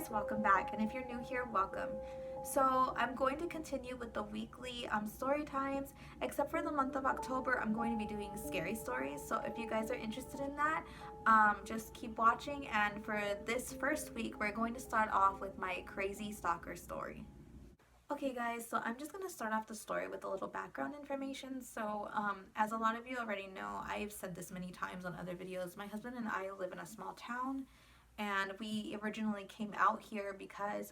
guys, welcome back, and if you're new here, welcome. So I'm going to continue with the weekly story times, except for the month of October. I'm going to be doing scary stories, so if you guys are interested in that, just keep watching. And for this first week, we're going to start off with my crazy stalker story. Okay, guys, so I'm just going to start off the story with a little background information. So, as a lot of you already know, I've said this many times on other videos. My husband and I live in a small town, and we originally came out here because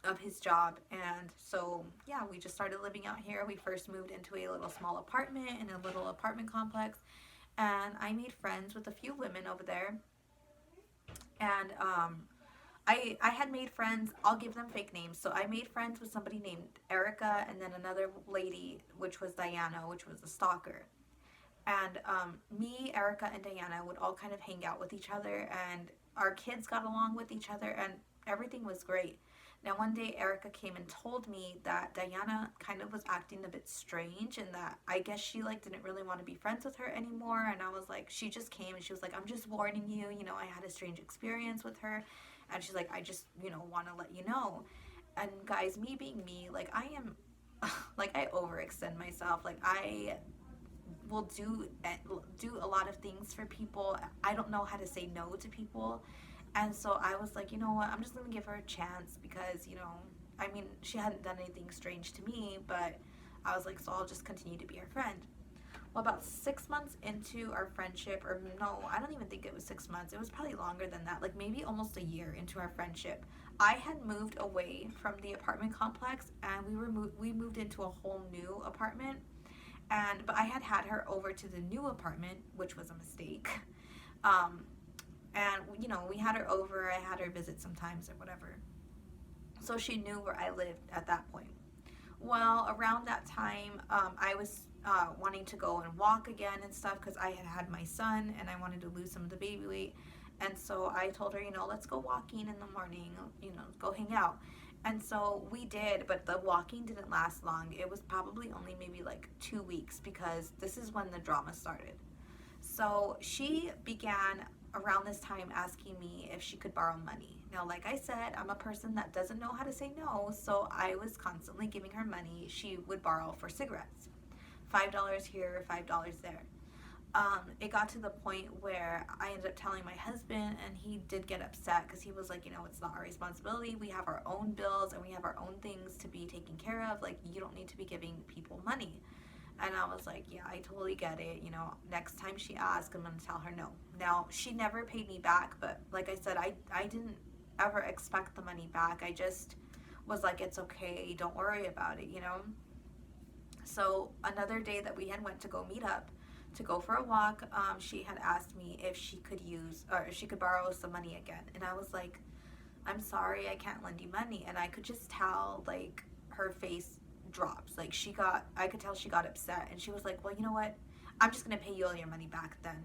of his job. And so, yeah, we just started living out here. We first moved into a little small apartment in a little apartment complex, and I made friends with a few women over there. And I had made friends, I'll give them fake names. So I made friends with somebody named Erica, and then another lady, which was Diana, which was a stalker. And me, Erica, and Diana would all kind of hang out with each other, and our kids got along with each other, and everything was great. Now, one day, Erica came and told me that Diana kind of was acting a bit strange, and that I guess she like didn't really want to be friends with her anymore. And I was like, she just came and she was like, I'm just warning you. You know, I had a strange experience with her, and she's like, I just want to let you know. And guys, me being me, like I am, like I overextend myself. Like I will do a lot of things for people. I don't know how to say no to people. And so I was like, you know what? I'm just going to give her a chance because, I mean, she hadn't done anything strange to me, but I was like, so I'll just continue to be her friend. Well, about 6 months into our friendship, or no, I don't even think it was 6 months. It was probably longer than that, like maybe almost a year into our friendship. I had moved away from the apartment complex, and we moved into a whole new apartment. But I had her over to the new apartment, which was a mistake. Um, and we had her over. I had her visit sometimes or whatever. So she knew where I lived at that point. Well, around that time, I was wanting to go and walk again and stuff because I had my son and I wanted to lose some of the baby weight. And so I told her, let's go walking in the morning, go hang out. And so we did, but the walking didn't last long. It was probably only maybe like 2 weeks because this is when the drama started. So she began around this time asking me if she could borrow money. Now, like I said, I'm a person that doesn't know how to say no, so I was constantly giving her money she would borrow for cigarettes. $5 here, $5 there. It got to the point where I ended up telling my husband, and he did get upset because he was like, it's not our responsibility. We have our own bills and we have our own things to be taken care of. Like, you don't need to be giving people money. And I was like, yeah, I totally get it. Next time she asks, I'm going to tell her no. Now, she never paid me back, but like I said, I didn't ever expect the money back. I just was like, it's okay. Don't worry about it. So another day that we had went to go meet up to go for a walk, she had asked me if she could borrow some money again. And I was like, I'm sorry, I can't lend you money. And I could just tell, like, her face drops. Like, I could tell she got upset. And she was like, well, you know what? I'm just going to pay you all your money back then.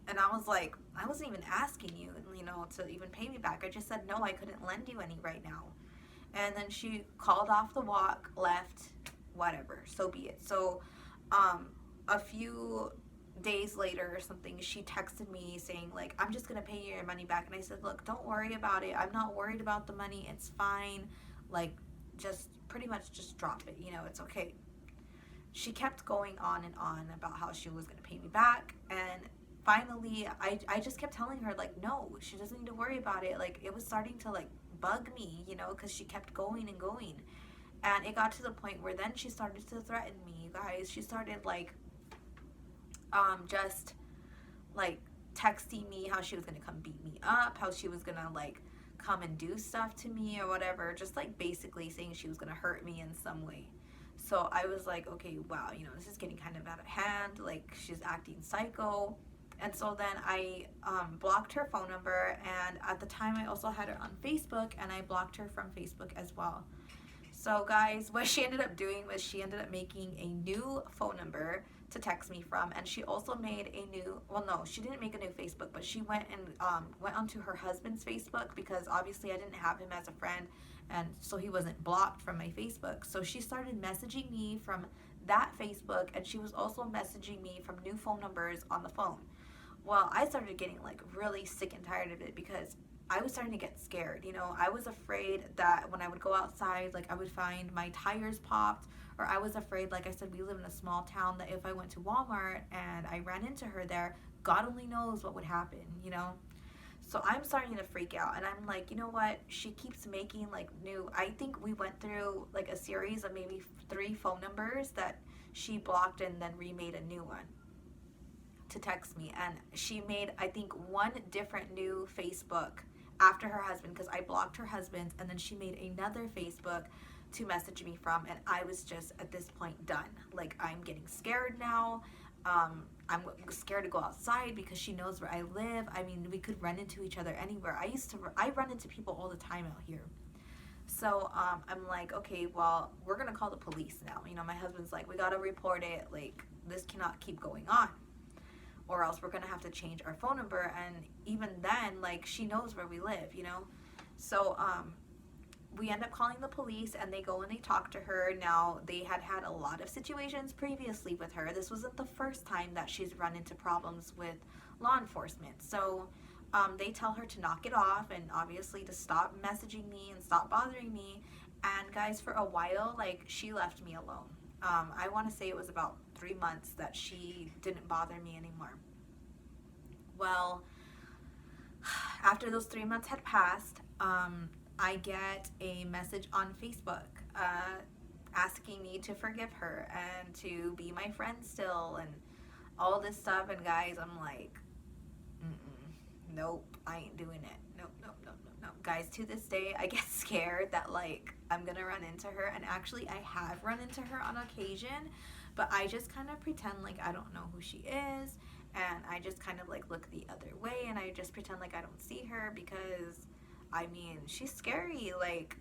And I was like, I wasn't even asking you, to even pay me back. I just said, no, I couldn't lend you any right now. And then she called off the walk, left, whatever, so be it. So, a few days later or something, she texted me saying, like, I'm just gonna pay you your money back. And I said, look, don't worry about it. I'm not worried about the money. It's fine. Like, just pretty much just drop it. It's okay. She kept going on and on about how she was gonna pay me back. And finally, I just kept telling her, like, no, she doesn't need to worry about it. Like, it was starting to, like, bug me, because she kept going and going. And it got to the point where then she started to threaten me, you guys. She started, like, just like texting me how she was gonna come beat me up, how she was gonna like come and do stuff to me or whatever, just like basically saying she was gonna hurt me in some way. So I was like, okay, wow, this is getting kind of out of hand. Like, she's acting psycho. And so then I blocked her phone number, and at the time I also had her on Facebook, and I blocked her from Facebook as well. So guys, what she ended up doing was she ended up making a new phone number to text me from, and she also made a new, well, no, she didn't make a new Facebook, but she went and went onto her husband's Facebook, because obviously I didn't have him as a friend, and so he wasn't blocked from my Facebook. So she started messaging me from that Facebook, and she was also messaging me from new phone numbers on the phone. Well, I started getting like really sick and tired of it, because I was starting to get scared. You know, I was afraid that when I would go outside, like I would find my tires popped, or I was afraid, like I said, we live in a small town, that if I went to Walmart and I ran into her there, God only knows what would happen, you know? So I'm starting to freak out, and I'm like, you know what? She keeps making like new. I think we went through like a series of maybe 3 phone numbers that she blocked and then remade a new one to text me. And she made, I think, one different new Facebook after her husband, because I blocked her husband, and then she made another Facebook to message me from. And I was just at this point done. Like, I'm getting scared now. I'm scared to go outside because she knows where I live. I mean, we could run into each other anywhere. I run into people all the time out here. So I'm like, okay, well, we're gonna call the police now. You know, my husband's like, we gotta report it. Like, this cannot keep going on, or else we're gonna have to change our phone number. And even then, like, she knows where we live, you know. So we end up calling the police, and they go and they talk to her. Now, they had had a lot of situations previously with her. This wasn't the first time that she's run into problems with law enforcement. So they tell her to knock it off, and obviously to stop messaging me and stop bothering me. And guys, for a while, like, she left me alone. I want to say it was about 3 months that she didn't bother me anymore. Well, after those 3 months had passed, I get a message on Facebook asking me to forgive her and to be my friend still and all this stuff. And guys, I'm like, nope, I ain't doing it. Nope, nope, nope, nope, nope. Guys, to this day, I get scared that, like, I'm gonna run into her. And actually, I have run into her on occasion, but I just kind of pretend like I don't know who she is. And I just kind of, like, look the other way, and I just pretend like I don't see her, because I mean, she's scary. Like,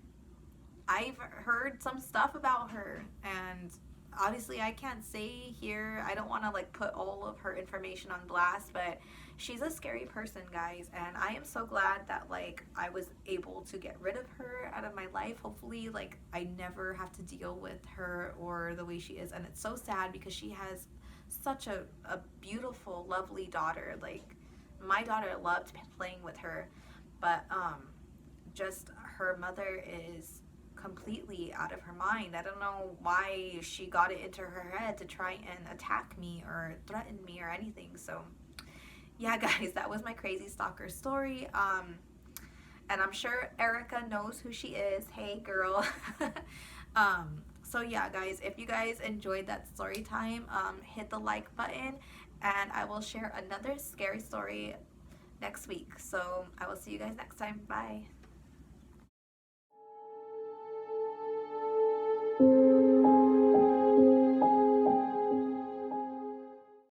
I've heard some stuff about her, and obviously I can't say here, I don't want to, like, put all of her information on blast, but she's a scary person, guys. And I am so glad that, like, I was able to get rid of her out of my life. Hopefully, like, I never have to deal with her or the way she is. And it's so sad because she has such a beautiful, lovely daughter. Like, my daughter loved playing with her, but just her mother is completely out of her mind. I don't know why she got it into her head to try and attack me or threaten me or anything. So yeah, guys, that was my crazy stalker story. And I'm sure Erica knows who she is. Hey, girl. So yeah, guys, if you guys enjoyed that story time, hit the like button, and I will share another scary story next week. So I will see you guys next time. Bye.